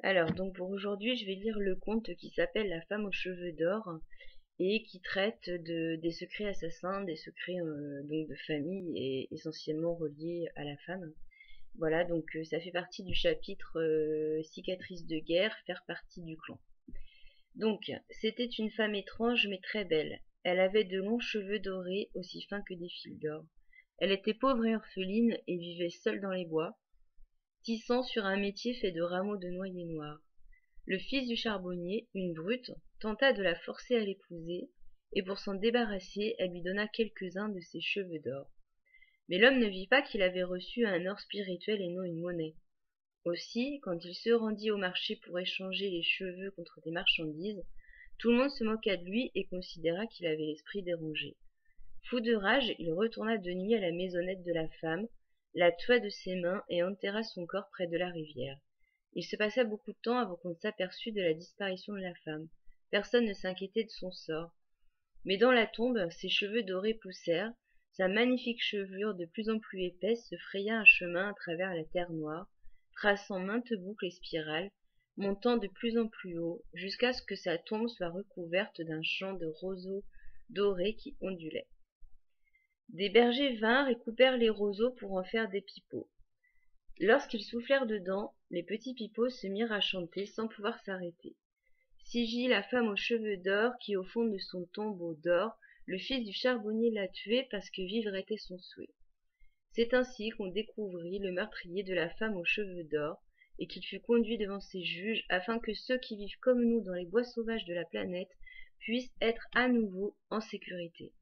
Alors, donc pour aujourd'hui, je vais lire le conte qui s'appelle La femme aux cheveux d'or et qui traite des secrets assassins, des secrets donc de famille et essentiellement reliés à la femme. Voilà, donc ça fait partie du chapitre cicatrices de guerre, faire partie du clan. Donc, c'était une femme étrange mais très belle. Elle avait de longs cheveux dorés, aussi fins que des fils d'or. Elle était pauvre et orpheline et vivait seule dans les bois, tissant sur un métier fait de rameaux de noyer noir. Le fils du charbonnier, une brute, tenta de la forcer à l'épouser, et pour s'en débarrasser, elle lui donna quelques-uns de ses cheveux d'or. Mais l'homme ne vit pas qu'il avait reçu un or spirituel et non une monnaie. Aussi, quand il se rendit au marché pour échanger les cheveux contre des marchandises, tout le monde se moqua de lui et considéra qu'il avait l'esprit dérangé. Fou de rage, il retourna de nuit à la maisonnette de la femme, la tua de ses mains et enterra son corps près de la rivière. Il se passa beaucoup de temps avant qu'on ne s'aperçût de la disparition de la femme. Personne ne s'inquiétait de son sort. Mais dans la tombe, ses cheveux dorés poussèrent, sa magnifique chevelure de plus en plus épaisse se fraya un chemin à travers la terre noire, traçant maintes boucles et spirales, montant de plus en plus haut, jusqu'à ce que sa tombe soit recouverte d'un champ de roseaux dorés qui ondulaient. Des bergers vinrent et coupèrent les roseaux pour en faire des pipeaux. Lorsqu'ils soufflèrent dedans, les petits pipeaux se mirent à chanter sans pouvoir s'arrêter. Sigi, la femme aux cheveux d'or, qui au fond de son tombeau dort, le fils du charbonnier l'a tué parce que vivre était son souhait. C'est ainsi qu'on découvrit le meurtrier de la femme aux cheveux d'or, et qu'il fut conduit devant ses juges afin que ceux qui vivent comme nous dans les bois sauvages de la planète puissent être à nouveau en sécurité.